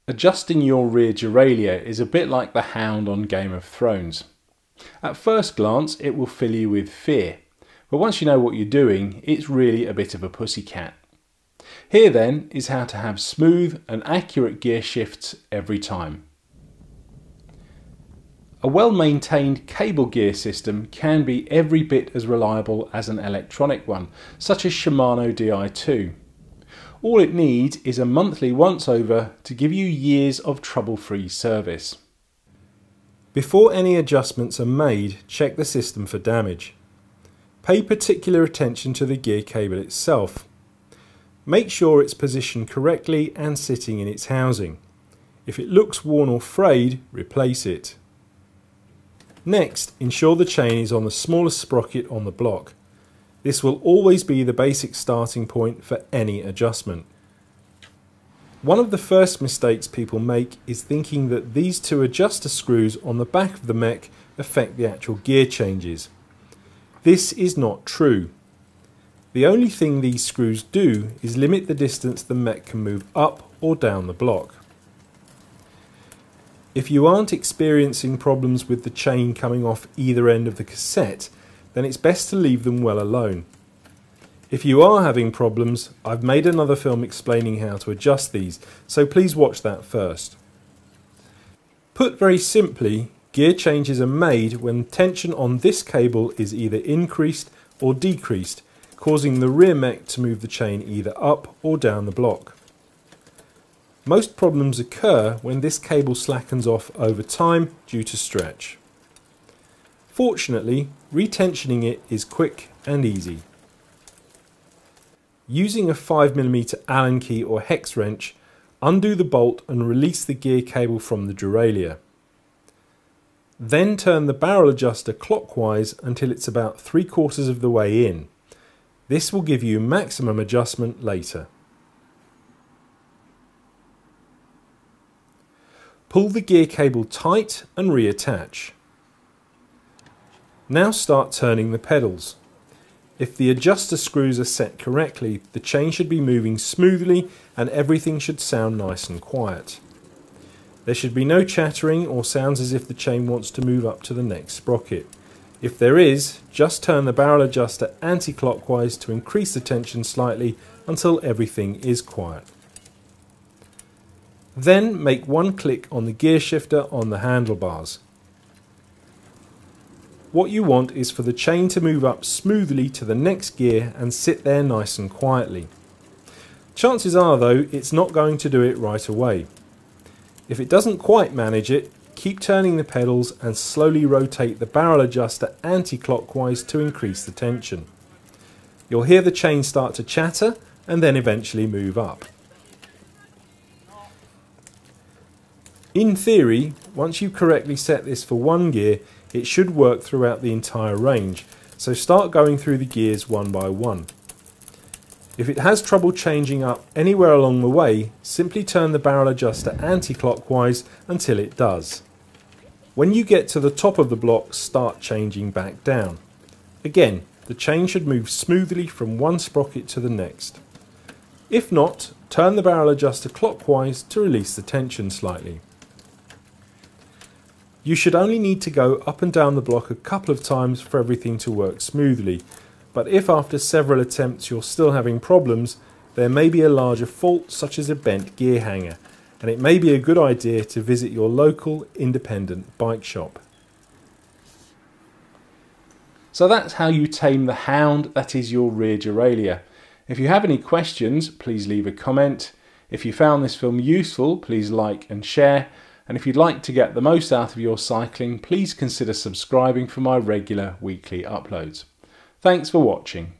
Adjusting your rear derailleur is a bit like the Hound on Game of Thrones. At first glance it will fill you with fear, but once you know what you're doing, it's really a bit of a pussycat. Here then is how to have smooth and accurate gear shifts every time. A well-maintained cable gear system can be every bit as reliable as an electronic one, such as Shimano Di2. All it needs is a monthly once-over to give you years of trouble-free service. Before any adjustments are made, check the system for damage. Pay particular attention to the gear cable itself. Make sure it's positioned correctly and sitting in its housing. If it looks worn or frayed, replace it. Next, ensure the chain is on the smallest sprocket on the block. This will always be the basic starting point for any adjustment. One of the first mistakes people make is thinking that these two adjuster screws on the back of the mech affect the actual gear changes. This is not true. The only thing these screws do is limit the distance the mech can move up or down the block. If you aren't experiencing problems with the chain coming off either end of the cassette, then it's best to leave them well alone. If you are having problems, I've made another film explaining how to adjust these, so please watch that first. Put very simply, gear changes are made when tension on this cable is either increased or decreased, causing the rear mech to move the chain either up or down the block. Most problems occur when this cable slackens off over time due to stretch. Fortunately, retensioning it is quick and easy. Using a 5mm Allen key or hex wrench, undo the bolt and release the gear cable from the derailleur. Then turn the barrel adjuster clockwise until it's about 3/4 of the way in. This will give you maximum adjustment later. Pull the gear cable tight and reattach. Now start turning the pedals. If the adjuster screws are set correctly, the chain should be moving smoothly and everything should sound nice and quiet. There should be no chattering or sounds as if the chain wants to move up to the next sprocket. If there is, just turn the barrel adjuster anti-clockwise to increase the tension slightly until everything is quiet. Then make one click on the gear shifter on the handlebars. What you want is for the chain to move up smoothly to the next gear and sit there nice and quietly. Chances are though it's not going to do it right away. If it doesn't quite manage it, keep turning the pedals and slowly rotate the barrel adjuster anti-clockwise to increase the tension. You'll hear the chain start to chatter and then eventually move up. In theory, once you correctly set this for one gear, it should work throughout the entire range, so start going through the gears one by one. If it has trouble changing up anywhere along the way, simply turn the barrel adjuster anti-clockwise until it does. When you get to the top of the block, start changing back down. Again, the chain should move smoothly from one sprocket to the next. If not, turn the barrel adjuster clockwise to release the tension slightly. You should only need to go up and down the block a couple of times for everything to work smoothly, but if after several attempts you're still having problems, there may be a larger fault such as a bent gear hanger, and it may be a good idea to visit your local independent bike shop. So that's how you tame the Hound, that is your rear derailleur. If you have any questions, please leave a comment. If you found this film useful, please like and share. And if you'd like to get the most out of your cycling, please consider subscribing for my regular weekly uploads. Thanks for watching.